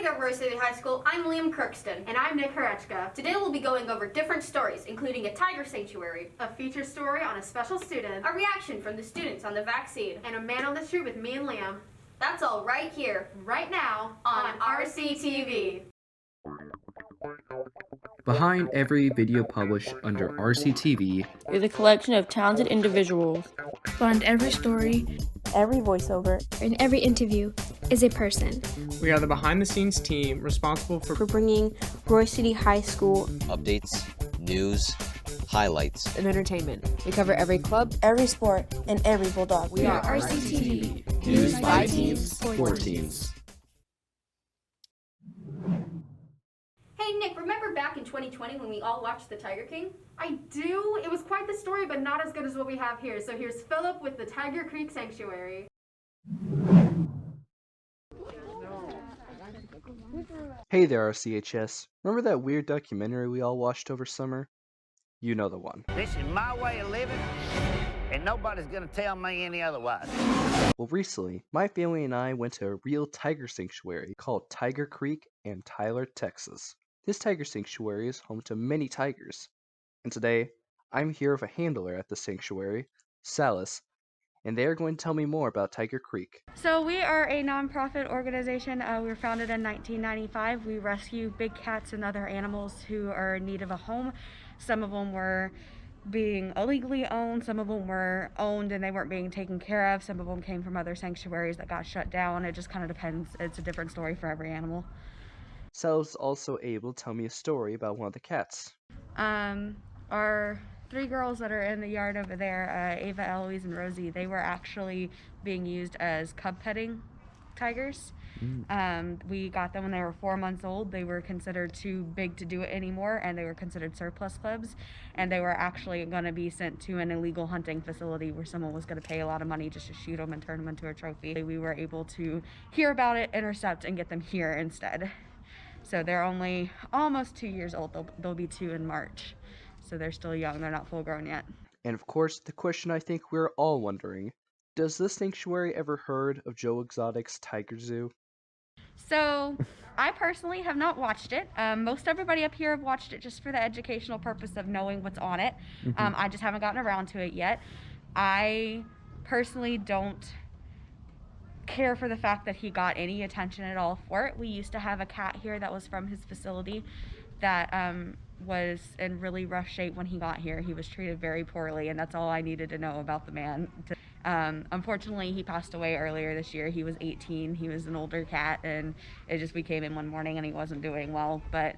Morning at Rose City High School. I'm Liam Crookston. And I'm Nick Horecka. Today we'll be going over different stories, including a tiger sanctuary, a feature story on a special student, a reaction from the students on the vaccine, and a man on the street with me and Liam. That's all right here, right now, on RCTV. Behind every video published under RCTV is a collection of talented individuals. Behind every story, every voiceover, and every interview is a person. We are the behind-the-scenes team responsible for bringing Royce City High School updates, news, highlights, and entertainment. We cover every club, every sport, and every Bulldog. We are RCTV. News by teams, for teams. Hey Nick, remember back in 2020 when we all watched The Tiger King? I do. It was quite the story, but not as good as what we have here. So here's Philip with the Tiger Creek Sanctuary. Hey there, RCHS. Remember that weird documentary we all watched over summer? You know the one. This is my way of living, and nobody's gonna tell me any otherwise. Well, recently, my family and I went to a real tiger sanctuary called Tiger Creek in Tyler, Texas. This tiger sanctuary is home to many tigers. And today, I'm here with a handler at the sanctuary, Salas, and they are going to tell me more about Tiger Creek. So we are a nonprofit organization. We were founded in 1995. We rescue big cats and other animals who are in need of a home. Some of them were being illegally owned, some of them were owned and they weren't being taken care of, some of them came from other sanctuaries that got shut down. It just kind of depends. It's a different story for every animal. Salas was also able to tell me a story about one of the cats. Our 3 girls that are in the yard over there, Ava, Eloise, and Rosie, they were actually being used as cub petting tigers. We got them when they were 4 months old. They were considered too big to do it anymore, and they were considered surplus cubs, and they were actually going to be sent to an illegal hunting facility where someone was going to pay a lot of money just to shoot them and turn them into a trophy. We were able to hear about it, intercept, and get them here instead. So they're only almost 2 years old. They'll be 2 in March. So they're still young. They're not full grown yet. And of course, the question I think we're all wondering, does this sanctuary ever heard of Joe Exotic's Tiger Zoo? So I personally have not watched it. Most everybody up here have watched it just for the educational purpose of knowing what's on it. I just haven't gotten around to it yet. I personally don't care for the fact that he got any attention at all for it. We used to have a cat here that was from his facility that was in really rough shape when he got here. He was treated very poorly, and that's all I needed to know about the man. Unfortunately, he passed away earlier this year. He was 18. He was an older cat, and we came in one morning and he wasn't doing well. But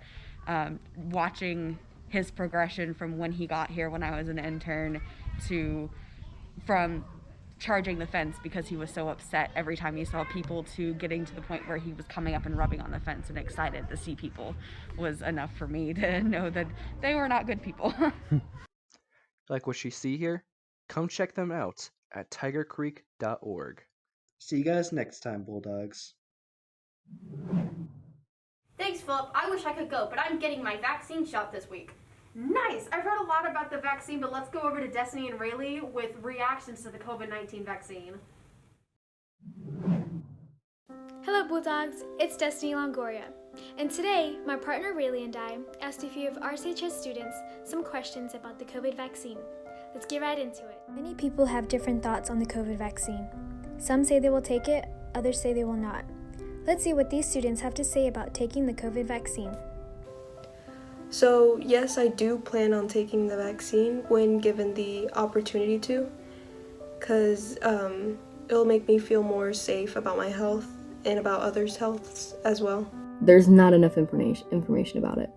watching his progression from when he got here when I was an intern from charging the fence because he was so upset every time he saw people to getting to the point where he was coming up and rubbing on the fence and excited to see people was enough for me to know that they were not good people. Like what you see here? Come check them out at tigercreek.org. See you guys next time, Bulldogs. Thanks, Philip. I wish I could go, but I'm getting my vaccine shot this week. Nice! I've heard a lot about the vaccine, but let's go over to Destiny and Rayleigh with reactions to the COVID-19 vaccine. Hello Bulldogs, it's Destiny Longoria. And today, my partner Rayleigh and I asked a few of RCHS students some questions about the COVID vaccine. Let's get right into it. Many people have different thoughts on the COVID vaccine. Some say they will take it, others say they will not. Let's see what these students have to say about taking the COVID vaccine. So yes, I do plan on taking the vaccine when given the opportunity to, because it'll make me feel more safe about my health and about others' healths as well. There's not enough information about it.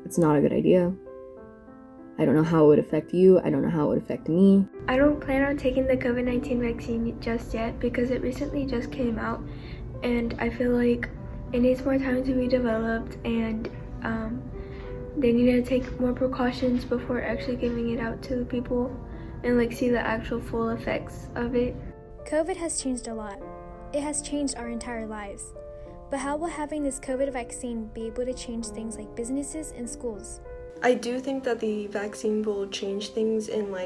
It's not a good idea. I don't know how it would affect you. I don't know how it would affect me. I don't plan on taking the COVID-19 vaccine just yet because it recently just came out, and I feel like it needs more time to be developed, and they need to take more precautions before actually giving it out to the people and see the actual full effects of it. COVID has changed a lot. It has changed our entire lives. But how will having this COVID vaccine be able to change things like businesses and schools? I do think that the vaccine will change things in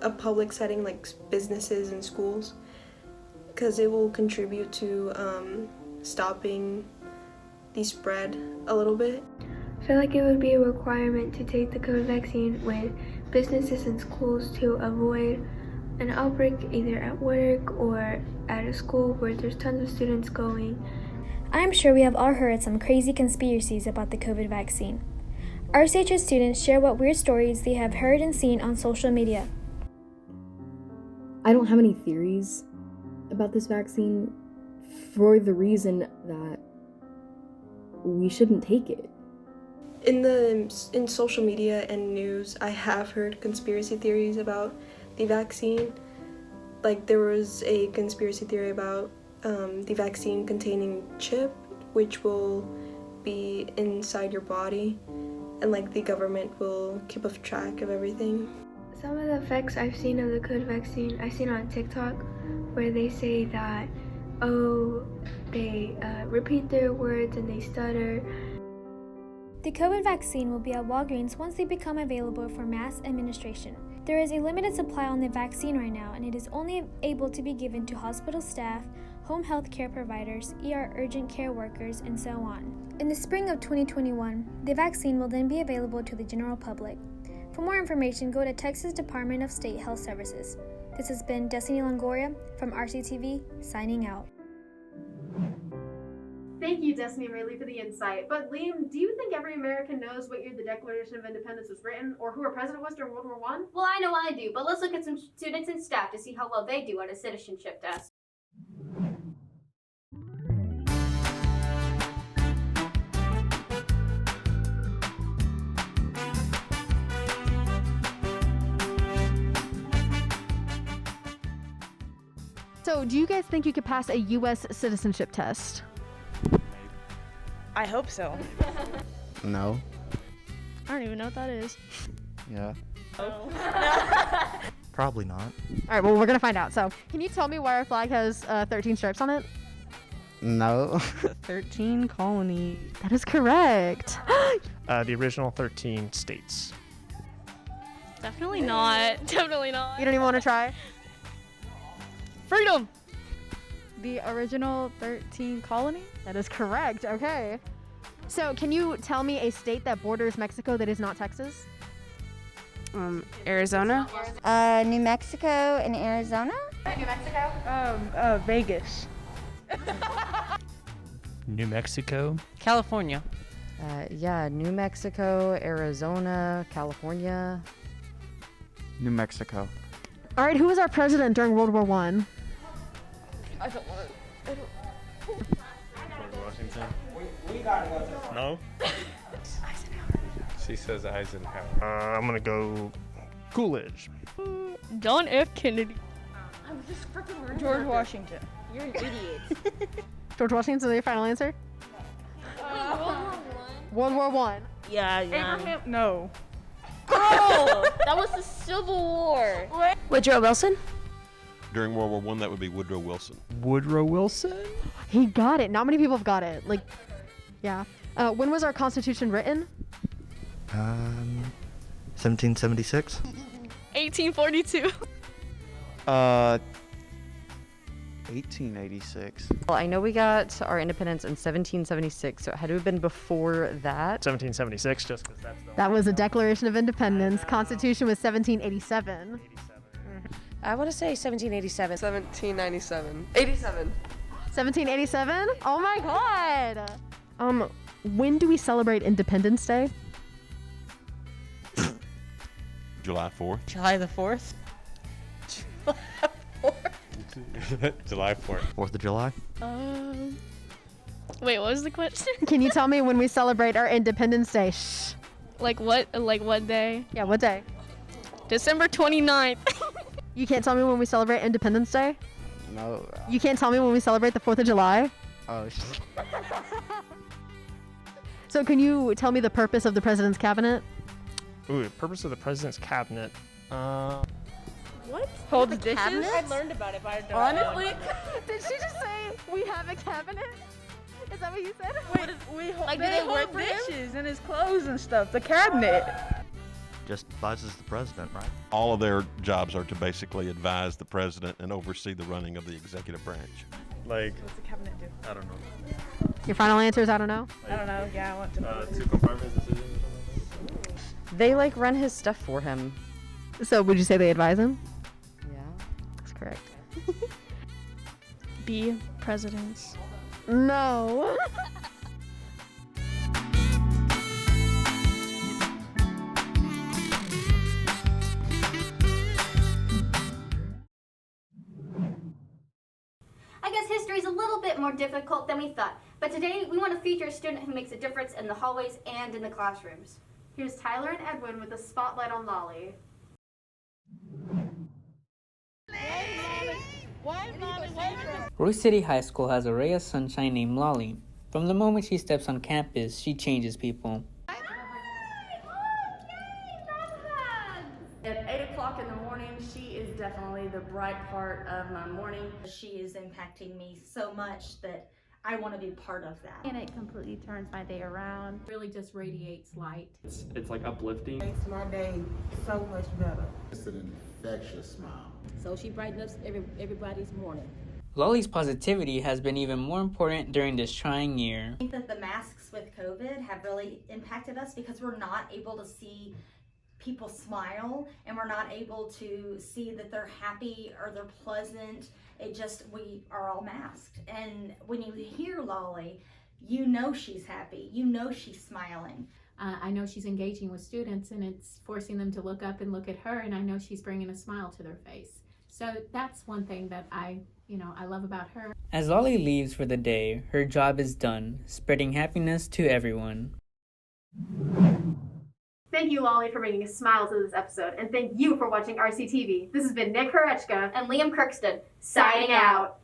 a public setting like businesses and schools. because it will contribute to stopping the spread a little bit. I feel like it would be a requirement to take the COVID vaccine with businesses and schools to avoid an outbreak either at work or at a school where there's tons of students going. I'm sure we have all heard some crazy conspiracies about the COVID vaccine. RCTV students share what weird stories they have heard and seen on social media. I don't have any theories about this vaccine for the reason that we shouldn't take it. In social media and news, I have heard conspiracy theories about the vaccine. Like, there was a conspiracy theory about the vaccine containing chip, which will be inside your body, and like the government will keep a track of everything. Some of the effects I've seen of the COVID vaccine, I've seen on TikTok, where they say that, they repeat their words and they stutter. The COVID vaccine will be at Walgreens once they become available for mass administration. There is a limited supply on the vaccine right now, and it is only able to be given to hospital staff, home health care providers, ER urgent care workers, and so on. In the spring of 2021, the vaccine will then be available to the general public. For more information, go to Texas Department of State Health Services. This has been Destiny Longoria from RCTV, signing out. Thank you, Destiny and Rayleigh, for the insight. But Liam, do you think every American knows what year the Declaration of Independence was written, or who our president was during World War I? Well, I know I do, but let's look at some students and staff to see how well they do on a citizenship test. So, do you guys think you could pass a US Citizenship Test? I hope so. No. I don't even know what that is. Yeah. Oh. Probably not. All right, well, we're going to find out. So, can you tell me why our flag has 13 stripes on it? No. 13 colonies. That is correct. The original 13 states. Definitely not. Definitely not. You don't even want to try? Freedom! The original 13 colonies? That is correct. Okay. So, can you tell me a state that borders Mexico that is not Texas? Arizona? New Mexico and Arizona? New Mexico? Vegas. New Mexico? California. Yeah, New Mexico, Arizona, California. New Mexico. All right, who was our president during World War I? I don't want to. Washington? No? She says Eisenhower. I'm gonna go Coolidge. John F. Kennedy. I'm just freaking George Washington. You're an idiot. George Washington, is that your final answer? World War I. Yeah. Abraham? No. Bro, that was the Civil War. Woodrow Wilson? During World War I, that would be Woodrow Wilson. Woodrow Wilson? He got it. Not many people have got it. Like, yeah. When was our Constitution written? 1776. 1842. 1886. Well, I know we got our independence in 1776, so it had to have been before that. 1776, just because that's the That was a Declaration of Independence. Constitution was 1787. I want to say 1787. 1797. 87. 1787? Oh my god! When do we celebrate Independence Day? July 4th. July the 4th? July 4th. 4th of July. Wait, what was the question? Can you tell me when we celebrate our Independence Day? Shh. Like what day? Yeah, what day? December 29th. You can't tell me when we celebrate Independence Day? No. You can't tell me when we celebrate the 4th of July? Oh, shit. So can you tell me the purpose of the president's cabinet? Ooh, the purpose of the president's cabinet. What? Hold the dishes? Cabinet? I learned about it, but I don't Honestly? Did she just say we have a cabinet? Is that what you said? Wait, we hold, Like, they do they hold work for him? dishes and his clothes and stuff. The cabinet. just advises the president, right? All of their jobs are to basically advise the president and oversee the running of the executive branch. Like, What's the cabinet do? I don't know. Your final answer is I don't know? I don't know. Yeah, I want to. To confirm his decisions or something? They like run his stuff for him. So would you say they advise him? Yeah. That's correct. Be presidents. No. I guess history is a little bit more difficult than we thought, but today we want to feature a student who makes a difference in the hallways and in the classrooms. Here's Tyler and Edwin with the spotlight on Lolly. Royce City High School has a ray of sunshine named Lolly. From the moment she steps on campus, she changes people. At 8 o'clock in the morning, she is definitely the bright part of my morning. She is impacting me so much that I want to be part of that. And it completely turns my day around. Really just radiates light. It's like uplifting. Makes my day so much better. It's an infectious smile. So she brightens up everybody's morning. Lolly's positivity has been even more important during this trying year. I think that the masks with COVID have really impacted us because we're not able to see people smile and we're not able to see that they're happy or they're pleasant. We are all masked. And when you hear Lolly, you know she's happy, you know she's smiling. I know she's engaging with students and it's forcing them to look up and look at her, and I know she's bringing a smile to their face. So that's one thing that I love about her. As Lolly leaves for the day, her job is done, spreading happiness to everyone. Thank you, Lolly, for bringing a smile to this episode, and thank you for watching RCTV. This has been Nick Horecka And Liam Crookston, signing out.